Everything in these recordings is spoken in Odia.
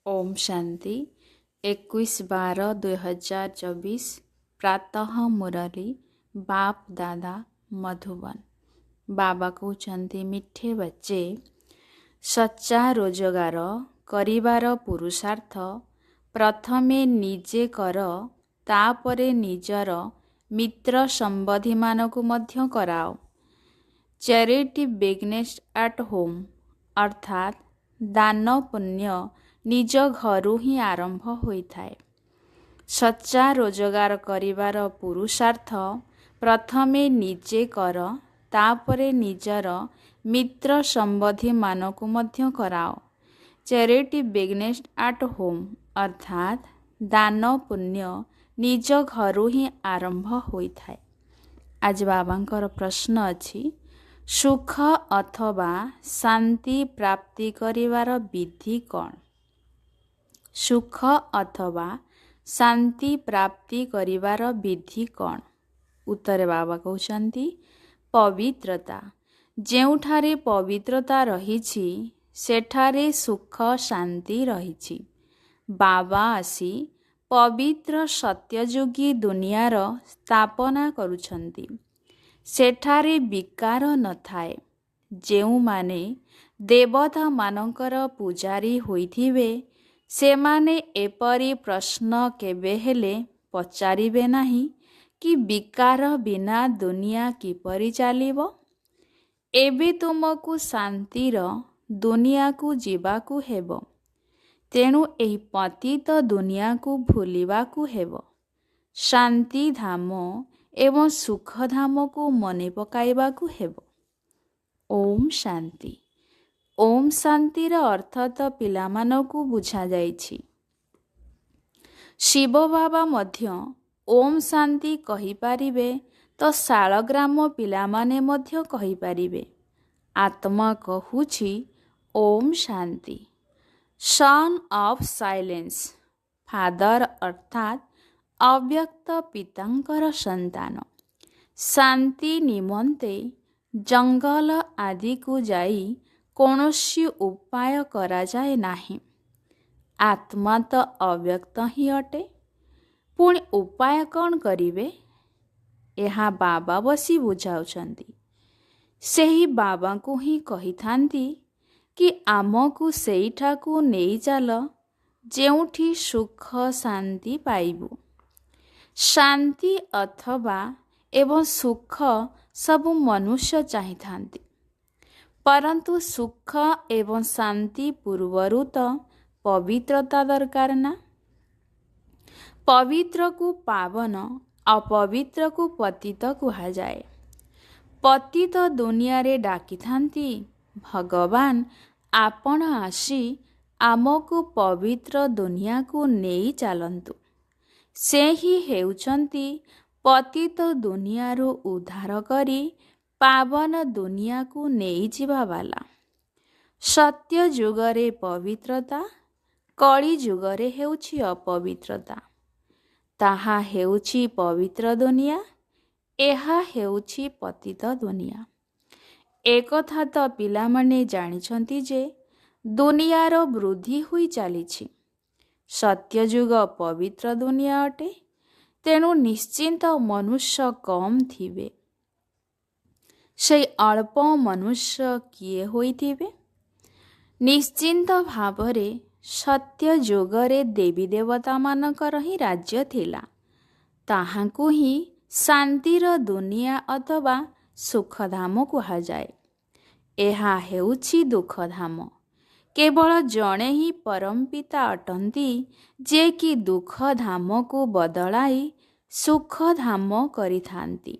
ओम शांति 21/12/2024 प्रातः मुरली बाप दादा मधुबन। बाबा कहते मिठे बच्चे सच्चा रोजगार करिवार पुरुषार्थ प्रथमे निजे कर तापरे निजर मित्र संबंधी मानकु मध्य कराओ। चैरिटी बिजनेस एट होम अर्थात दान पुण्य निज घरु ही आरंभ होइथाए। सच्चा रोजगार करिवार पुरुषार्थ प्रथमे निजे कर तापरे निजर मित्र संबंधी मानकु मध्य कराओ। चैरिटी बिजनेस एट होम अर्थात दान पुण्य निज घरु ही आरंभ होइथाए। आज बाबांकर प्रश्न अछि सुख अथवा शांति प्राप्ति करिवार विधि कौन? सुख अथवा शांति प्राप्ति करिवार विधि कौन? उत्तर बाबा कहउछंती पवित्रता। जेउठारे पवित्रता रहिछि सेठारे सुख शांति रहिछि। बाबा आसी पवित्र सत्ययोगी दुनियार स्थापना करुछंती। सेठारे विकार नथाए। जेउमाने देवता मानकर पूजारी होइथिबे सेमाने एपरि प्रश्न केबे हेले पचारिबे नाही कि विकार बिना दुनिया किपरि चालिबो। एबे तुमकु शांतिर दुनिया को जीवाकु हेबो। तेणु एही पतित दुनिया को भूलिबाकु हेबो। शांति धाम एवं सुख धाम को मने पकाइबाकु हेबो। ओम शांति। ओम शांतिर अर्थ तो पिलामानकु बुझा जाइछि। शिव बाबा मध्य ओम शांति कहि पारिबे तो शालग्राम पिलामाने मध्य कहि पारिबे। आत्मा कहुछि Om Shanti. Son of silence father अर्थात अव्यक्त पितांकर संतान। शांति निमंते जंगल आदि को जाई कौनसी उपाय करा जाए नाही। आत्मा तो अव्यक्त ही अटे। पुणी उपाय कौन करिवे? एहा बाबा बसी बुझाउछंती। सेही बाबा को ही कही थांती कि आमकु सेइठाकु नेई चाल जेउठी सुख शांति पाइबु। शांति अथवा एवं सुख सबु मनुष्य चाहिथांती, परंतु सुख एवं शांति पूर्वरु तो पवित्रता दरकार ना। पवित्र को पावन अपवित्र को पतित कुहा जाए। पतित दुनिया रे डाकी थांती भगवान आपण आसी आमको पवित्र दुनिया को नेई चालंतु। से ही हेउचंती पतित दुनिया रो उद्धार करी पावन दुनिया को नेई जिबा वाला। सत्य जुगरे पवित्रता कली जुगरे हेउछि अपवित्रता। ताहा हेउछि पवित्र दुनिया, एहा हेउछि पतित दुनिया। एकथा तो पिलामाने जानिछंती जे दुनियार वृद्धि हुई चालिछि। सत्ययुग पवित्र दुनिया अटे। तेणु निश्चिंत मनुष्य कम थिबे। से अल्प मनुष्य किए होइथिबे? निश्चिंत भावरे सत्य युगरे देवी देवता मानकर ही राज्य थिला। ताहाकु ही शांतिर दुनिया अथवा सुखधाम कुहा जाए। एहा हेउछि दुखधाम। केवल जणे ही परमपिता अटंती जे कि दुखधाम को बदलाई सुखधाम करिथांती।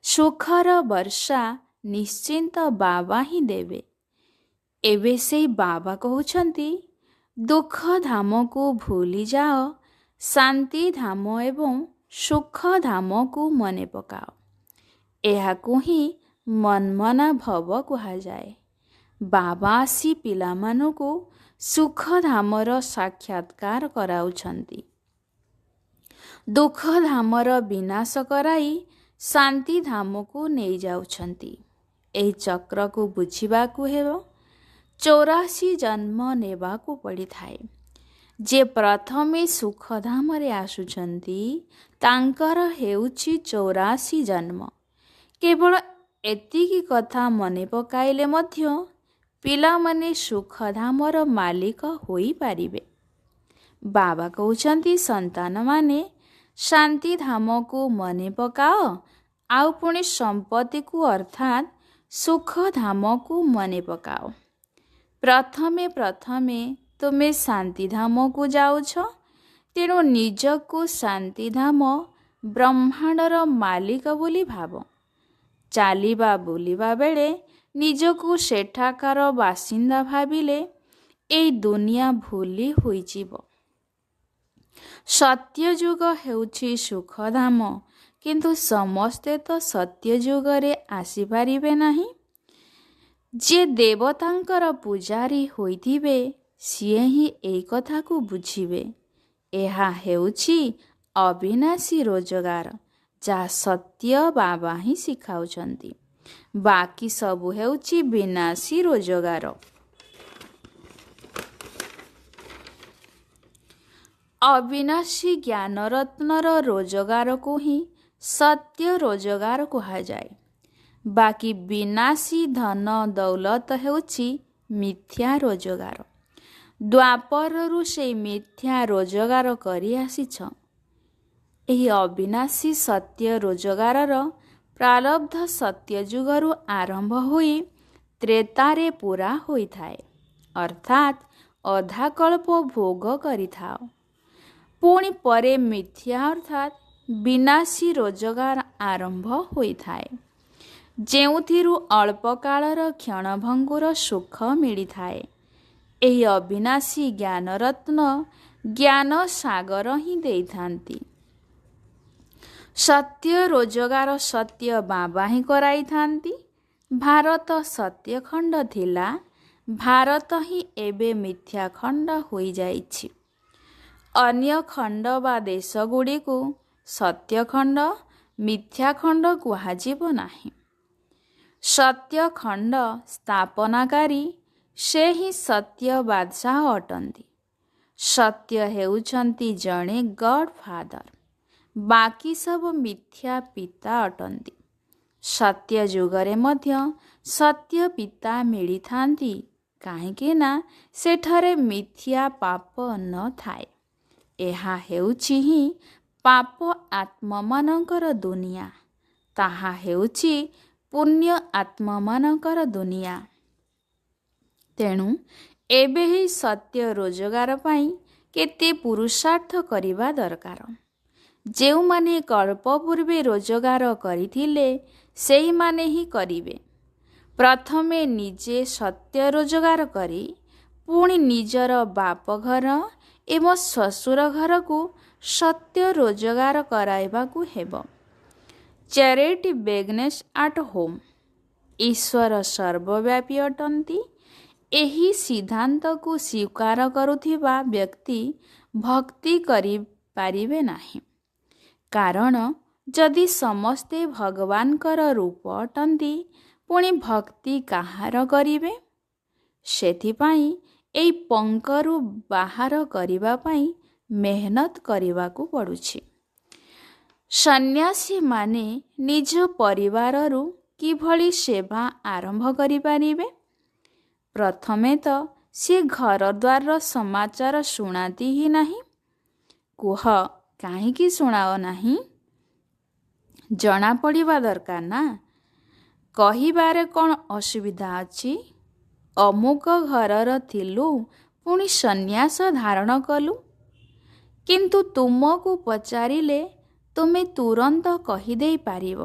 सुखर वर्षा निश्चिंत बाबा ही देवे। एबे से बाबा कहउछंती दुख धाम को भूली जाओ, शांति धाम एवं सुख धाम को मने पकाओ। एहाकु ही मनमना भव कुहा जाए। बाबा आसी पिलामानकु सुख धामर साक्षात्कार कराउछंती। दुख धामर विनाश कराई शांति धाम को नहीं जाउछंती। एही चक्र को बुझिबाकु हेबो। 84 जन्म नेबाकु पड़ी थाए। ଯେ ପ୍ରଥମେ ସୁଖଧାମରେ ଆସୁଛନ୍ତି ତାଙ୍କର ହେଉଛି 84 ଜନ୍ମ। କେବଳ ଏତିକି କଥା ମନେ ପକାଇଲେ ମଧ୍ୟ ପିଲାମାନେ ସୁଖଧାମର ମାଲିକ ହୋଇପାରିବେ। ବାବା କହୁଛନ୍ତି, ସନ୍ତାନମାନେ ଶାନ୍ତିଧାମକୁ ମନେ ପକାଅ, ଆଉ ପୁଣି ସମ୍ପତ୍ତିକୁ ଅର୍ଥାତ୍ ସୁଖଧାମକୁ ମନେ ପକାଅ। ପ୍ରଥମେ ପ୍ରଥମେ ତୁମେ ଶାନ୍ତିଧାମକୁ ଯାଉଛ, ତେଣୁ ନିଜକୁ ଶାନ୍ତିଧାମ ବ୍ରହ୍ମାଣ୍ଡର ମାଲିକ ବୋଲି ଭାବ। ଚାଲିବା ବୁଲିବା ବେଳେ ନିଜକୁ ସେଠାକାର ବାସିନ୍ଦା ଭାବିଲେ ଏଇ ଦୁନିଆ ଭୁଲି ହୋଇଯିବ। ସତ୍ୟଯୁଗ ହେଉଛି ସୁଖଧାମ, କିନ୍ତୁ ସମସ୍ତେ ତ ସତ୍ୟଯୁଗରେ ଆସିପାରିବେ ନାହିଁ। ଯିଏ ଦେବତାଙ୍କର ପୂଜାରୀ ହୋଇଥିବେ ସିଏ ହିଁ ଏହି କଥାକୁ ବୁଝିବେ। ଏହା ହେଉଛି ଅବିନାଶୀ ରୋଜଗାର, ଯାହା ସତ୍ୟ ବାବା ହିଁ ଶିଖାଉଛନ୍ତି। ବାକି ସବୁ ହେଉଛି ବିନାଶୀ ରୋଜଗାର। ଅବିନାଶୀ ଜ୍ଞାନରତ୍ନର ରୋଜଗାରକୁ ହିଁ ସତ୍ୟ ରୋଜଗାର କୁହାଯାଏ। ବାକି ବିନାଶୀ ଧନ ଦୌଲତ ହେଉଛି ମିଥ୍ୟା ରୋଜଗାର। ଦ୍ୱାପରରୁ ସେଇ ମିଥ୍ୟା ରୋଜଗାର କରି ଆସିଛ। ଏହି ଅବିନାଶୀ ସତ୍ୟ ରୋଜଗାରର ପ୍ରାରବ୍ଧ ସତ୍ୟଯୁଗରୁ ଆରମ୍ଭ ହୋଇ ତ୍ରେତାରେ ପୂରା ହୋଇଥାଏ, ଅର୍ଥାତ୍ ଅଧାକଳ୍ପ ଭୋଗ କରିଥାଅ। ପୁଣି ପରେ ମିଥ୍ୟା ଅର୍ଥାତ୍ ବିନାଶୀ ରୋଜଗାର ଆରମ୍ଭ ହୋଇଥାଏ, ଯେଉଁଥିରୁ ଅଳ୍ପକାଳର କ୍ଷଣଭଙ୍ଗୁର ସୁଖ ମିଳିଥାଏ। ଏହି ଅବିନାଶୀ ଜ୍ଞାନରତ୍ନ ଜ୍ଞାନ ସାଗର ହିଁ ଦେଇଥାନ୍ତି। ସତ୍ୟ ରୋଜଗାର ସତ୍ୟ ବାବା ହିଁ କରାଇଥାନ୍ତି। ଭାରତ ସତ୍ୟଖଣ୍ଡ ଥିଲା, ଭାରତ ହିଁ ଏବେ ମିଥ୍ୟାଖଣ୍ଡ ହୋଇଯାଇଛି। ଅନ୍ୟ ଖଣ୍ଡ ବା ଦେଶଗୁଡ଼ିକୁ ସତ୍ୟଖଣ୍ଡ ମିଥ୍ୟାଖଣ୍ଡ କୁହାଯିବ ନାହିଁ। ସତ୍ୟଖଣ୍ଡ ସ୍ଥାପନାକାରୀ ସେ ହିଁ ସତ୍ୟ ବାଦଶାହ ଅଟନ୍ତି। ସତ୍ୟ ହେଉଛନ୍ତି ଜଣେ ଗଡ୍ ଫାଦର, ବାକି ସବୁ ମିଥ୍ୟା ପିତା ଅଟନ୍ତି। ସତ୍ୟ ଯୁଗରେ ମଧ୍ୟ ସତ୍ୟ ପିତା ମିଳିଥାନ୍ତି, କାହିଁକି ନା ସେଠାରେ ମିଥ୍ୟା ପାପ ନଥାଏ। ଏହା ହେଉଛି ହିଁ ପାପ ଆତ୍ମାମାନଙ୍କର ଦୁନିଆ, ତାହା ହେଉଛି ପୁଣ୍ୟ ଆତ୍ମାମାନଙ୍କର ଦୁନିଆ। ତେଣୁ ଏବେ ହିଁ ସତ୍ୟ ରୋଜଗାର ପାଇଁ କେତେ ପୁରୁଷାର୍ଥ କରିବା ଦରକାର। ଯେଉଁମାନେ କଳ୍ପ ପୂର୍ବେ ରୋଜଗାର କରିଥିଲେ ସେହିମାନେ ହିଁ କରିବେ। ପ୍ରଥମେ ନିଜେ ସତ୍ୟ ରୋଜଗାର କରି ପୁଣି ନିଜର ବାପଘର ଏବଂ ଶ୍ୱଶୁର ଘରକୁ ସତ୍ୟ ରୋଜଗାର କରାଇବାକୁ ହେବ। Charity begins at home. ଈଶ୍ୱର ସର୍ବବ୍ୟାପୀ ଅଟନ୍ତି। ଏହି ସିଦ୍ଧାନ୍ତକୁ ସ୍ୱୀକାର କରୁଥିବା ବ୍ୟକ୍ତି ଭକ୍ତି କରିପାରିବେ ନାହିଁ। କାରଣ ଯଦି ସମସ୍ତେ ଭଗବାନଙ୍କର ରୂପ ଅଟନ୍ତି, ପୁଣି ଭକ୍ତି କାହାର କରିବେ? ସେଥିପାଇଁ ଏହି ପଙ୍କରୁ ବାହାର କରିବା ପାଇଁ ମେହନତ କରିବାକୁ ପଡ଼ୁଛି। ସନ୍ନ୍ୟାସୀମାନେ ନିଜ ପରିବାରରୁ କିଭଳି ସେବା ଆରମ୍ଭ କରିପାରିବେ? ପ୍ରଥମେ ତ ସେ ଘରଦ୍ୱାରର ସମାଚାର ଶୁଣାନ୍ତି ହିଁ ନାହିଁ। କୁହ, କାହିଁକି ଶୁଣାଅ ନାହିଁ? ଜଣାପଡ଼ିବା ଦରକାର ନା। କହିବାରେ କ'ଣ ଅସୁବିଧା ଅଛି? ଅମୁକ ଘରର ଥିଲୁ, ପୁଣି ସନ୍ନ୍ୟାସ ଧାରଣ କଲୁ। କିନ୍ତୁ ତୁମକୁ ପଚାରିଲେ ତୁମେ ତୁରନ୍ତ କହିଦେଇପାରିବ,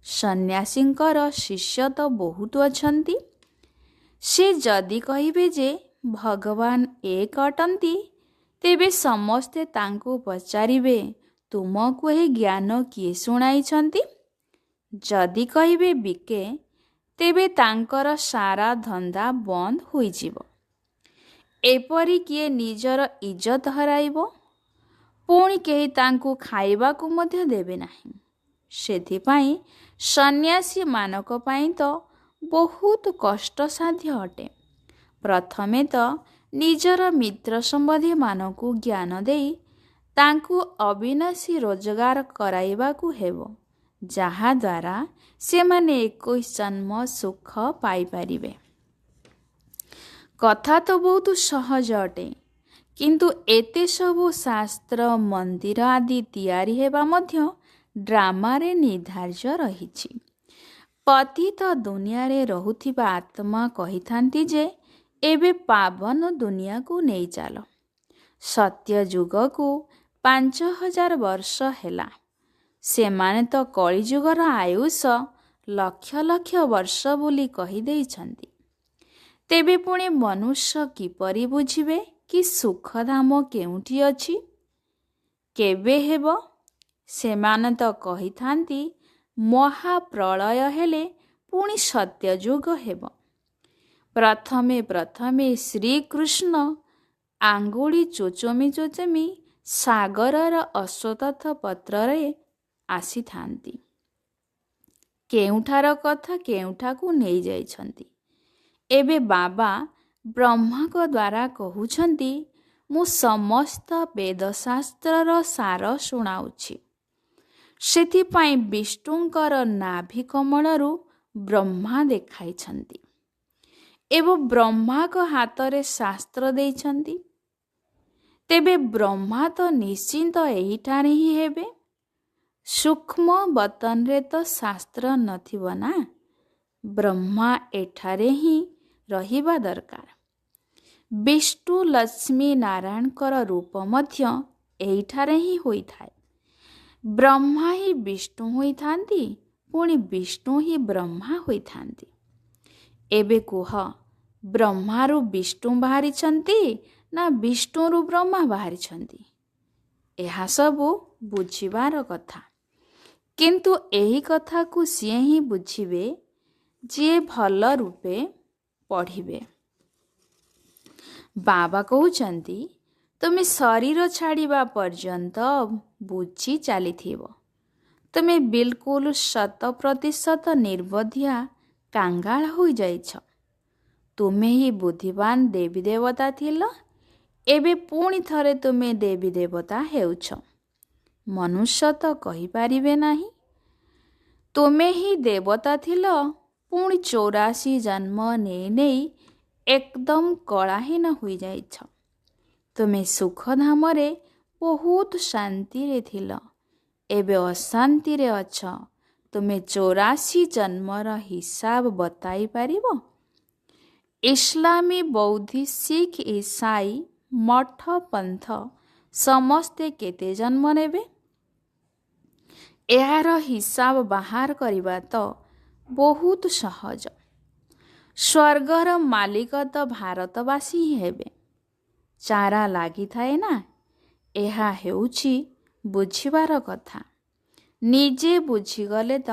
ସନ୍ନ୍ୟାସୀଙ୍କର ଶିଷ୍ୟ ତ ବହୁତ ଅଛନ୍ତି। ସେ ଯଦି କହିବେ ଯେ ଭଗବାନ ଏକ ଅଟନ୍ତି, ତେବେ ସମସ୍ତେ ତାଙ୍କୁ ପଚାରିବେ, ତୁମକୁ ଏହି ଜ୍ଞାନ କିଏ ଶୁଣାଇଛନ୍ତି? ଯଦି କହିବେ ବିକେ, ତେବେ ତାଙ୍କର ସାରା ଧନ୍ଦା ବନ୍ଦ ହୋଇଯିବ। ଏପରି କିଏ ନିଜର ଇଜ୍ଜତ ହରାଇବ? ପୁଣି କେହି ତାଙ୍କୁ ଖାଇବାକୁ ମଧ୍ୟ ଦେବେ ନାହିଁ। ସେଥିପାଇଁ ସନ୍ନ୍ୟାସୀମାନଙ୍କ ପାଇଁ ତ ବହୁତ କଷ୍ଟସାଧ୍ୟ ଅଟେ। ପ୍ରଥମେ ତ ନିଜର ମିତ୍ର ସମ୍ବନ୍ଧୀମାନଙ୍କୁ ଜ୍ଞାନ ଦେଇ ତାଙ୍କୁ ଅବିନାଶୀ ରୋଜଗାର କରାଇବାକୁ ହେବ, ଯାହାଦ୍ୱାରା ସେମାନେ 21 ଜନ୍ମ ସୁଖ ପାଇପାରିବେ। କଥା ତ ବହୁତ ସହଜ ଅଟେ, କିନ୍ତୁ ଏତେ ସବୁ ଶାସ୍ତ୍ର, ମନ୍ଦିର ଆଦି ତିଆରି ହେବା ମଧ୍ୟ ଡ୍ରାମାରେ ନିର୍ଦ୍ଧାର୍ଯ୍ୟ ରହିଛି। ପତିତ ଦୁନିଆରେ ରହୁଥିବା ଆତ୍ମା କହିଥାନ୍ତି ଯେ ଏବେ ପାବନ ଦୁନିଆକୁ ନେଇ ଚାଲ। ସତ୍ୟ ଯୁଗକୁ 5000 ବର୍ଷ ହେଲା। ସେମାନେ ତ କଳିଯୁଗର ଆୟୁଷ ଲକ୍ଷ ଲକ୍ଷ ବର୍ଷ ବୋଲି କହିଦେଇଛନ୍ତି। ତେବେ ପୁଣି ମନୁଷ୍ୟ କିପରି ବୁଝିବେ କି ସୁଖଧାମ କେଉଁଠି ଅଛି, କେବେ ହେବ? ସେମାନେ ତ କହିଥାନ୍ତି ମହାପ୍ରଳୟ ହେଲେ ପୁଣି ସତ୍ୟଯୁଗ ହେବ। ପ୍ରଥମେ ଶ୍ରୀକୃଷ୍ଣ ଆଙ୍ଗୁଳି ଚୋଚମି ଚୋଚମି ସାଗରର ଅଶ୍ୱତଥ ପତ୍ରରେ ଆସିଥାନ୍ତି। କେଉଁଠାର କଥା କେଉଁଠାକୁ ନେଇଯାଇଛନ୍ତି। ଏବେ ବାବା ବ୍ରହ୍ମାଙ୍କ ଦ୍ୱାରା କହୁଛନ୍ତି, ମୁଁ ସମସ୍ତ ବେଦଶାସ୍ତ୍ରର ସାର ଶୁଣାଉଛି। ସେଥିପାଇଁ ବିଷ୍ଣୁଙ୍କର ନାଭି କମଳରୁ ବ୍ରହ୍ମା ଦେଖାଇଛନ୍ତି ଏବଂ ବ୍ରହ୍ମାଙ୍କ ହାତରେ ଶାସ୍ତ୍ର ଦେଇଛନ୍ତି। ତେବେ ବ୍ରହ୍ମା ତ ନିଶ୍ଚିନ୍ତ ଏହିଠାରେ ହିଁ ହେବେ। ସୂକ୍ଷ୍ମ ବତନରେ ତ ଶାସ୍ତ୍ର ନଥିବ ନା। ବ୍ରହ୍ମା ଏଠାରେ ହିଁ ରହିବା ଦରକାର। ବିଷ୍ଣୁ ଲକ୍ଷ୍ମୀ ନାରାୟଣଙ୍କର ରୂପ ମଧ୍ୟ ଏହିଠାରେ ହିଁ ହୋଇଥାଏ। ବ୍ରହ୍ମା ହିଁ ବିଷ୍ଣୁ ହୋଇଥାନ୍ତି, ପୁଣି ବିଷ୍ଣୁ ହିଁ ବ୍ରହ୍ମା ହୋଇଥାନ୍ତି। ଏବେ କୁହ, ବ୍ରହ୍ମାରୁ ବିଷ୍ଣୁ ବାହାରିଛନ୍ତି ନା ବିଷ୍ଣୁରୁ ବ୍ରହ୍ମା ବାହାରିଛନ୍ତି? ଏହା ସବୁ ବୁଝିବାର କଥା। କିନ୍ତୁ ଏହି କଥାକୁ ସିଏ ହିଁ ବୁଝିବେ ଯିଏ ଭଲ ରୂପେ ପଢ଼ିବେ। ବାବା କହୁଛନ୍ତି, ତୁମେ ଶରୀର ଛାଡ଼ିବା ପର୍ଯ୍ୟନ୍ତ ବୁଝି ଚାଲିଥିବ। ତୁମେ ବିଲକୁଲ 100% ନିର୍ବୋଧିଆ କାଙ୍ଗାଳ ହୋଇଯାଇଛ। ତୁମେ ହିଁ ବୁଦ୍ଧିମାନ ଦେବୀ ଦେବତା ଥିଲ, ଏବେ ପୁଣି ଥରେ ତୁମେ ଦେବୀ ଦେବତା ହେଉଛ। ମନୁଷ୍ୟ ତ କହିପାରିବେ ନାହିଁ ତୁମେ ହିଁ ଦେବତା ଥିଲ, ପୁଣି 84 ଜନ୍ମ ନେଇ ନେଇ ଏକଦମ କଳାହୀନ ହୋଇଯାଇଛ। ତୁମେ ସୁଖଧାମରେ ବହୁତ ଶାନ୍ତିରେ ଥିଲ, ଏବେ ଅଶାନ୍ତିରେ ଅଛ। ତୁମେ 84 ଜନ୍ମର ହିସାବ ବତାଇ ପାରିବ? ଇସଲାମୀ, ବୌଦ୍ଧ, ଶିଖ, ଇସାଇ, ମଠ, ପନ୍ଥ ସମସ୍ତେ କେତେ ଜନ୍ମ ନେବେ? ଏହାର ହିସାବ ବାହାର କରିବା ତ ବହୁତ ସହଜ। ସ୍ୱର୍ଗର ମାଲିକ ତ ଭାରତବାସୀ ହିଁ ହେବେ। ଚାରା ଲାଗିଥାଏ ନା। ଏହା ହେଉଛି ବୁଝିବାର କଥା। ନିଜେ ବୁଝିଗଲେ ତ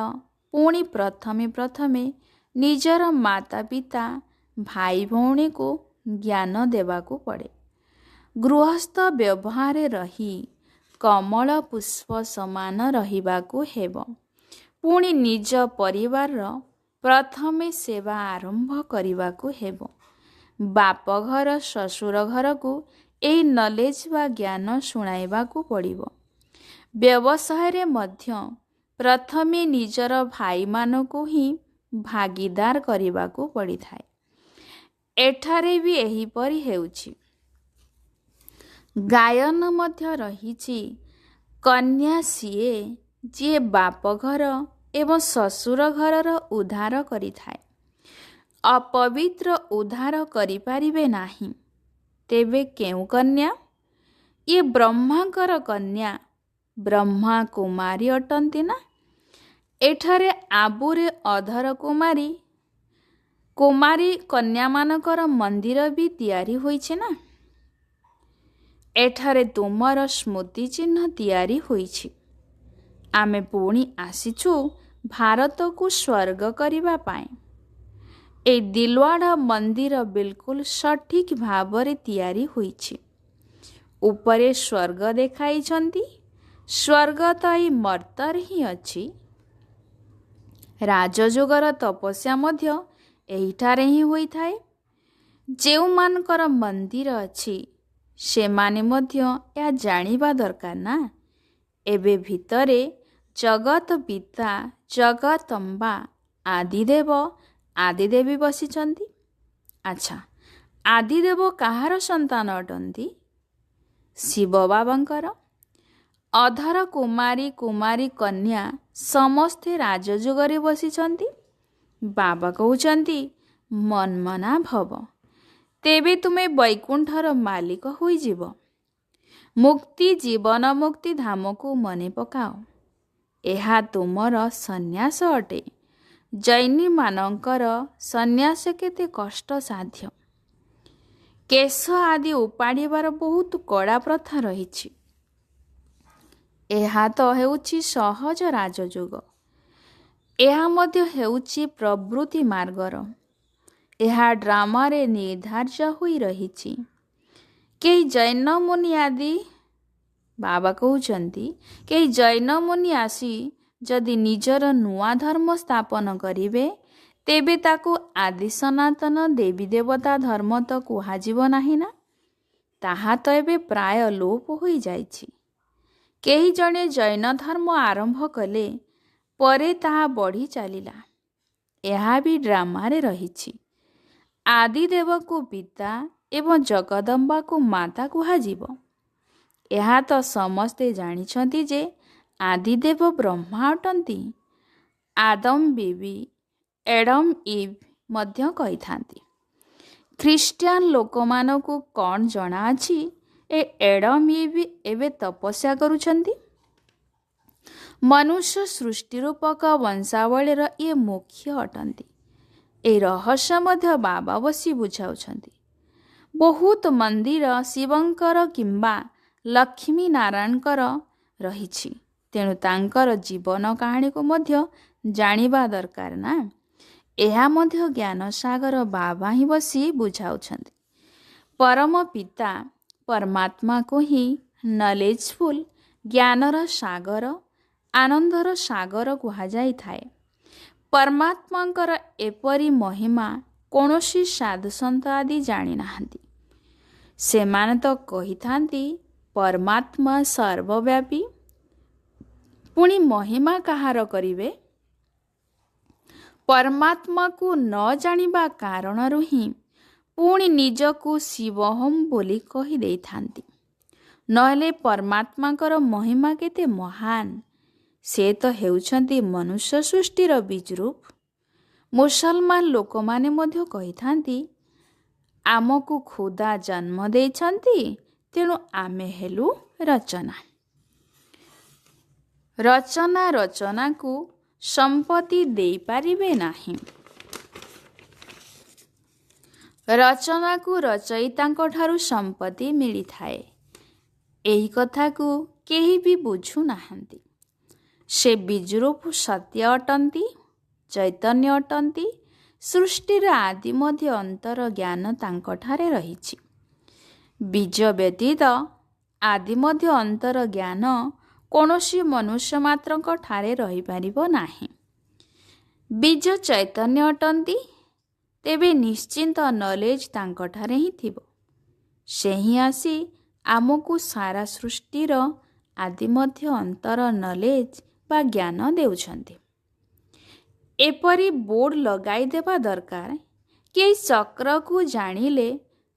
ପୁଣି ପ୍ରଥମେ ନିଜର ମାତା ପିତା, ଭାଇ ଭଉଣୀକୁ ଜ୍ଞାନ ଦେବାକୁ ପଡ଼େ। ଗୃହସ୍ଥ ବ୍ୟବହାରରେ ରହି କମଳ ପୁଷ୍ପ ସମାନ ରହିବାକୁ ହେବ। ପୁଣି ନିଜ ପରିବାରର ପ୍ରଥମେ ସେବା ଆରମ୍ଭ କରିବାକୁ ହେବ। ବାପଘର, ଶ୍ୱଶୁର ଘରକୁ ଏହି ନଲେଜ ବା ଜ୍ଞାନ ଶୁଣାଇବାକୁ ପଡ଼ିବ। ବ୍ୟବସାୟରେ ମଧ୍ୟ ପ୍ରଥମେ ନିଜର ଭାଇମାନଙ୍କୁ ହିଁ ଭାଗିଦାର କରିବାକୁ ପଡ଼ିଥାଏ। ଏଠାରେ ବି ଏହିପରି ହେଉଛି। ଗାୟନ ମଧ୍ୟ ରହିଛି, କନ୍ୟା ସିଏ ଯିଏ ବାପଘର ଏବଂ ଶ୍ୱଶୁର ଘରର ଉଦ୍ଧାର କରିଥାଏ। ଅପବିତ୍ର ଉଦ୍ଧାର କରିପାରିବେ ନାହିଁ। ତେବେ କେଉଁ କନ୍ୟା? ଇଏ ବ୍ରହ୍ମାଙ୍କର କନ୍ୟା। ବ୍ରହ୍ମା କୁମାରୀ ଅଟନ୍ତି ନା। ଏଠାରେ ଆବୁରେ ଅଧର କୁମାରୀ କନ୍ୟାମାନଙ୍କର ମନ୍ଦିର ବି ତିଆରି ହୋଇଛି ନା। ଏଠାରେ ତୁମର ସ୍ମୃତି ଚିହ୍ନ ତିଆରି ହୋଇଛି। ଆମେ ପୁଣି ଆସିଛୁ ଭାରତକୁ ସ୍ୱର୍ଗ କରିବା ପାଇଁ। ଏହି ଦିଲୱାଡ଼ା ମନ୍ଦିର ବିଲକୁଲ ସଠିକ୍ ଭାବରେ ତିଆରି ହୋଇଛି। ଉପରେ ସ୍ୱର୍ଗ ଦେଖାଇଛନ୍ତି। ସ୍ୱର୍ଗ ତ ଏହି ମର୍ତ୍ତ୍ୟରେ ହିଁ ଅଛି। ରାଜଯୋଗର ତପସ୍ୟା ମଧ୍ୟ ଏହିଠାରେ ହିଁ ହୋଇଥାଏ। ଯେଉଁମାନଙ୍କର ମନ୍ଦିର ଅଛି ସେମାନେ ମଧ୍ୟ ଏହା ଜାଣିବା ଦରକାର ନା। ଏବେ ଭିତରେ ଜଗତ ପିତା ଜଗତମ୍ବା ଆଦିଦେବ ଆଦିଦେବୀ ବସିଛନ୍ତି। ଆଚ୍ଛା, ଆଦିଦେବ କାହାର ସନ୍ତାନ ଅଟନ୍ତି? ଶିବ ବାବାଙ୍କର। ଅଧର କୁମାରୀ କୁମାରୀ କନ୍ୟା ସମସ୍ତେ ରାଜଯୁଗରେ ବସିଛନ୍ତି। ବାବା କହୁଛନ୍ତି ମନ୍ମନା ଭବ, ତେବେ ତୁମେ ବୈକୁଣ୍ଠର ମାଲିକ ହୋଇଯିବ। ମୁକ୍ତି ଜୀବନ ମୁକ୍ତି ଧାମକୁ ମନେ ପକାଅ। ଏହା ତୁମର ସନ୍ନ୍ୟାସ ଅଟେ। ଜୈନୀମାନଙ୍କର ସନ୍ନ୍ୟାସ କେତେ କଷ୍ଟସାଧ୍ୟ। କେଶ ଆଦି ଉପାଡ଼ିବାର ବହୁତ କଡ଼ା ପ୍ରଥା ରହିଛି। ଏହା ତ ହେଉଛି ସହଜ ରାଜଯୋଗ। ଏହା ମଧ୍ୟ ହେଉଛି ପ୍ରବୃତ୍ତି ମାର୍ଗର। ଏହା ଡ୍ରାମାରେ ନିର୍ଦ୍ଧାର୍ଯ୍ୟ ହୋଇ ରହିଛି। କେହି ଜୈନ ମୁନି ଆଦି ବାବା କହୁଛନ୍ତି କେହି ଜୈନ ମୁନି ଆସି ଯଦି ନିଜର ନୂଆ ଧର୍ମ ସ୍ଥାପନ କରିବେ ତେବେ ତାକୁ ଆଦି ସନାତନ ଦେବୀ ଦେବତା ଧର୍ମ ତ କୁହାଯିବ ନାହିଁ ନା। ତାହା ତ ଏବେ ପ୍ରାୟ ଲୋପ ହୋଇଯାଇଛି। କେହି ଜଣେ ଜୈନ ଧର୍ମ ଆରମ୍ଭ କଲେ, ପରେ ତାହା ବଢ଼ି ଚାଲିଲା। ଏହା ବି ଡ୍ରାମାରେ ରହିଛି। ଆଦିଦେବକୁ ପିତା ଏବଂ ଜଗଦମ୍ବାକୁ ମାତା କୁହାଯିବ। ଏହା ତ ସମସ୍ତେ ଜାଣିଛନ୍ତି ଯେ ଆଦିଦେବ ବ୍ରହ୍ମା ଅଟନ୍ତି। ଆଦମ ବିବି ଏଡମ ଇଭ୍ ମଧ୍ୟ କହିଥାନ୍ତି। ଖ୍ରୀଷ୍ଟିଆନ ଲୋକମାନଙ୍କୁ କ'ଣ ଜଣାଅଛି ଏ ଏଡମ ଇଭ୍ ଏବେ ତପସ୍ୟା କରୁଛନ୍ତି? ମନୁଷ୍ୟ ସୃଷ୍ଟି ରୂପକ ବଂଶାବଳୀର ଇଏ ମୁଖ୍ୟ ଅଟନ୍ତି। ଏ ରହସ୍ୟ ମଧ୍ୟ ବାବା ବସି ବୁଝାଉଛନ୍ତି। ବହୁତ ମନ୍ଦିର ଶିବଙ୍କର କିମ୍ବା ଲକ୍ଷ୍ମୀ ନାରାୟଣଙ୍କର ରହିଛି। ତେଣୁ ତାଙ୍କର ଜୀବନ କାହାଣୀକୁ ମଧ୍ୟ ଜାଣିବା ଦରକାର ନା। ଏହା ମଧ୍ୟ ଜ୍ଞାନସାଗର ବାବା ହିଁ ବସି ବୁଝାଉଛନ୍ତି। ପରମ ପିତା ପରମାତ୍ମାକୁ ହିଁ ନଲେଜଫୁଲ୍ ଜ୍ଞାନର ସାଗର ଆନନ୍ଦର ସାଗର କୁହାଯାଇଥାଏ। ପରମାତ୍ମାଙ୍କର ଏପରି ମହିମା କୌଣସି ସାଧୁସନ୍ଥ ଆଦି ଜାଣିନାହାନ୍ତି। ସେମାନେ ତ କହିଥାନ୍ତି ପରମାତ୍ମା ସର୍ବବ୍ୟାପୀ। ପୁଣି ମହିମା କାହାର କରିବେ? ପରମାତ୍ମାକୁ ନ ଜାଣିବା କାରଣରୁ ହିଁ ପୁଣି ନିଜକୁ ଶିବୋହମ୍ ବୋଲି କହିଦେଇଥାନ୍ତି। ନହେଲେ ପରମାତ୍ମାଙ୍କର ମହିମା କେତେ ମହାନ। ସେ ତ ହେଉଛନ୍ତି ମନୁଷ୍ୟ ସୃଷ୍ଟିର ବିଜରୂପ। ମୁସଲମାନ ଲୋକମାନେ ମଧ୍ୟ କହିଥାନ୍ତି ଆମକୁ ଖୁଦା ଜନ୍ମ ଦେଇଛନ୍ତି, ତେଣୁ ଆମେ ହେଲୁ ରଚନା। ରଚନା ରଚନାକୁ ସମ୍ପତ୍ତି ଦେଇପାରିବେ ନାହିଁ। ରଚନାକୁ ରଚୟିତାଙ୍କ ଠାରୁ ସମ୍ପତ୍ତି ମିଳିଥାଏ। ଏହି କଥାକୁ କେହି ବି ବୁଝୁନାହାନ୍ତି। ସେ ବିଜରୂପ ସତ୍ୟ ଅଟନ୍ତି, ଚୈତନ୍ୟ ଅଟନ୍ତି। ସୃଷ୍ଟିର ଆଦି ମଧ୍ୟ ଅନ୍ତର ଜ୍ଞାନ ତାଙ୍କଠାରେ ରହିଛି। ବୀଜ ବ୍ୟତୀତ ଆଦି ମଧ୍ୟ ଅନ୍ତର ଜ୍ଞାନ କୌଣସି ମନୁଷ୍ୟ ମାତ୍ରଙ୍କ ଠାରେ ରହିପାରିବ ନାହିଁ। ବୀଜ ଚୈତନ୍ୟ ଅଟନ୍ତି, ତେବେ ନିଶ୍ଚିନ୍ତ ନଲେଜ ତାଙ୍କଠାରେ ହିଁ ଥିବ। ସେ ହିଁ ଆସି ଆମକୁ ସାରା ସୃଷ୍ଟିର ଆଦି ମଧ୍ୟ ଅନ୍ତର ନଲେଜ ବା ଜ୍ଞାନ ଦେଉଛନ୍ତି। ଏପରି ବୋର୍ଡ଼ ଲଗାଇ ଦେବା ଦରକାର କି ଏହି ଚକ୍ରକୁ ଜାଣିଲେ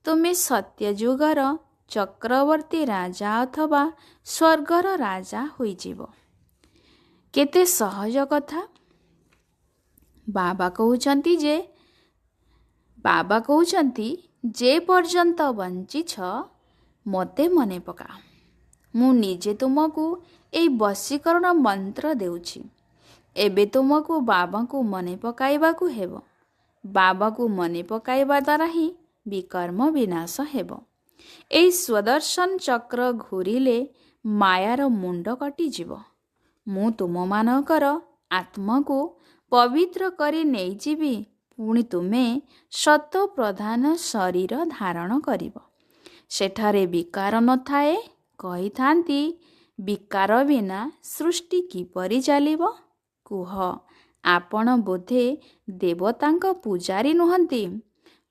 ତୁମେ ସତ୍ୟଯୁଗର ଚକ୍ରବର୍ତ୍ତୀ ରାଜା ଅଥବା ସ୍ୱର୍ଗର ରାଜା ହୋଇଯିବ। କେତେ ସହଜ କଥା। ବାବା କହୁଛନ୍ତି ଯେ ପର୍ଯ୍ୟନ୍ତ ବଞ୍ଚିଛ ମୋତେ ମନେ ପକାଅ। ମୁଁ ନିଜେ ତୁମକୁ ଏହି ବଶୀକରଣ ମନ୍ତ୍ର ଦେଉଛି। ଏବେ ତୁମକୁ ବାବାଙ୍କୁ ମନେ ପକାଇବାକୁ ହେବ। ବାବାଙ୍କୁ ମନେ ପକାଇବା ଦ୍ୱାରା ହିଁ ବିକର୍ମ ବିନାଶ ହେବ। ଏହି ସ୍ୱଦର୍ଶନ ଚକ୍ର ଘୂରିଲେ ମାୟାର ମୁଣ୍ଡ କଟିଯିବ। ମୁଁ ତୁମମାନଙ୍କର ଆତ୍ମାକୁ ପବିତ୍ର କରି ନେଇଯିବି। ପୁଣି ତୁମେ ସତ ପ୍ରଧାନ ଶରୀର ଧାରଣ କରିବ। ସେଠାରେ ବିକାର ନଥାଏ। କହିଥାନ୍ତି ବିକାର ବିନା ସୃଷ୍ଟି କିପରି ଚାଲିବ? କୁହ, ଆପଣ ବୋଧେ ଦେବତାଙ୍କ ପୂଜାରୀ ନୁହନ୍ତି?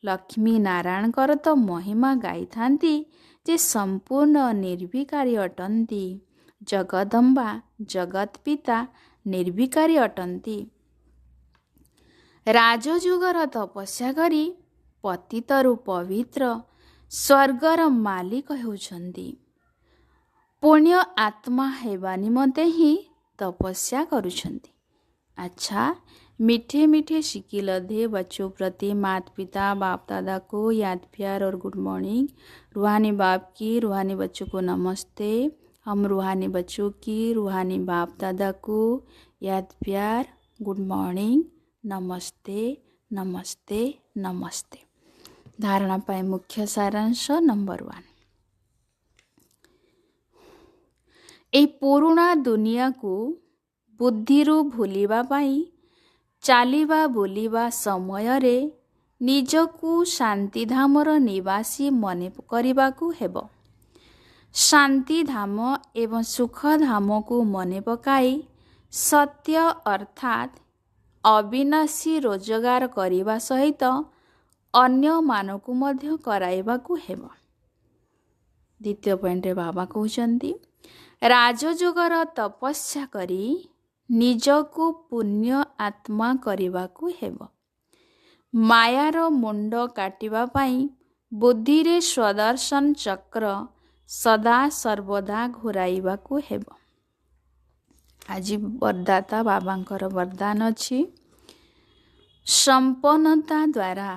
ଲକ୍ଷ୍ମୀ ନାରାୟଣଙ୍କର ତ ମହିମା ଗାଇଥାନ୍ତି ଯେ ସମ୍ପୂର୍ଣ୍ଣ ନିର୍ବିକାରୀ ଅଟନ୍ତି। ଜଗଦମ୍ବା ଜଗତ ପିତା ନିର୍ବିକାରୀ ଅଟନ୍ତି। ରାଜଯୁଗର ତପସ୍ୟା କରି ପତିତରୁ ପବିତ୍ର ସ୍ୱର୍ଗର ମାଲିକ ହେଉଛନ୍ତି। ପୁଣ୍ୟ ଆତ୍ମା ହେବା ନିମନ୍ତେ ହିଁ तपस्या करुछंती। अच्छा, मीठे मीठे शिकिलधे बच्चों प्रति माता पिता बाप दादा को याद प्यार और गुड मॉर्निंग। रूहानी बाप की रूहानी बच्चों को नमस्ते। हम रूहानी बच्चों की रूहानी बाप दादा को याद प्यार गुड मॉर्निंग नमस्ते नमस्ते नमस्ते। धारणा पाए मुख्य सारांश नंबर 1। ए पुरुणा दुनिया को बुद्धिरू भूलिबा पाई चालिबा बोलिबा समय रे निजकू शांतिधामर निवासी मने करिबाकू हेबो। शांतिधाम एवं सुखधाम को मने पकाई सत्य अर्थात अविनाशी रोजगार करिबा सहित अन्य मानकू मध्य कराइबाकू हेबो। द्वितीय पॉइंट रे बाबा कहउचंती राजयोगर तपस्या करी निजकू पुण्य आत्मा करिबाकू हेबो। मायार मुंड काटिबा पाई बुद्धि रे स्वदर्शन चक्र सदा सर्वदा घुराइबाकू हेबो। आज वरदाता बाबांकर वरदान अछि संपन्नता द्वारा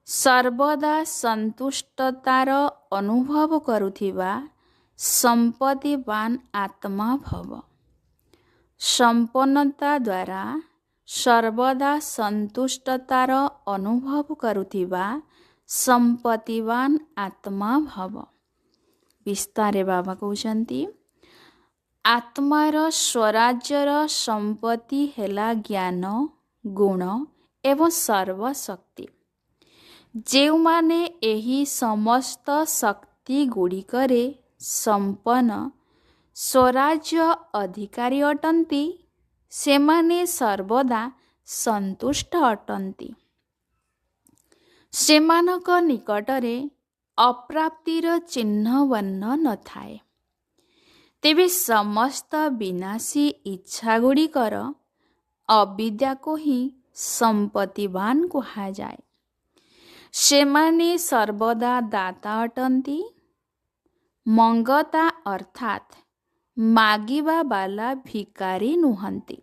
सर्वदा संतुष्टतार अनुभव करुथिबा संपत्तिवान आत्मा भव। संपन्नता द्वारा सर्वदा संतुष्टतार अनुभव करुथिबा संपत्तिवान आत्मा भव। विस्तारे बाबा कहउचंती आत्मार स्वराज्यर संपत्ति हेला ज्ञान गुण एवं सर्वशक्ति। जेउमाने एही समस्त शक्ति गुड़िकरे संपन्न स्वराज्य अधिकारी अटंती सेमाने सर्वदा संतुष्ट अटंती। सेमानक निकटरे अप्राप्तिर चिन्ह वर्ण न थाए। तेबे समस्त विनाशी इच्छा गुड़िकर अविद्या को ही संपत्तिवान कहा जाए। सेमाने सर्वदा दाता अटंती। मंगता अर्थात मागिबा बाला भिकारी नुहंती।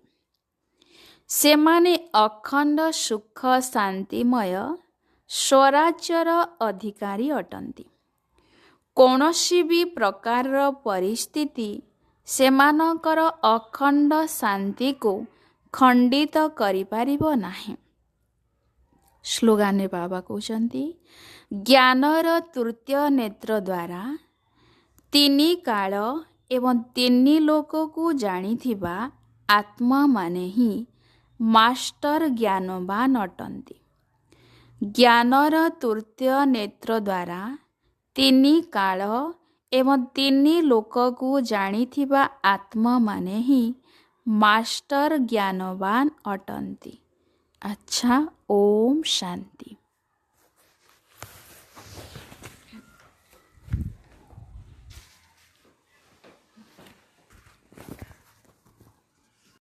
सेमाने अखंड सुख शांतिमय स्वराज्यर अधिकारी अटंती। कौनसी भी प्रकार परिस्थिति सेमानकर अखंड शांति को खंडित करि पारिबो नाही। स्लोगान बाबा कहउचंती ज्ञानर तृतीय नेत्र द्वारा तीनी काल एवं तीनी लोक को जानिथिबा आत्मा माने ही मास्टर ज्ञानवान अटंती। ज्ञानर तृतीय नेत्र द्वारा तीनी काल एवं तीनी लोक को जानिथिबा आत्मा माने ही मास्टर ज्ञानवान अटंती। अच्छा, ओम शांति।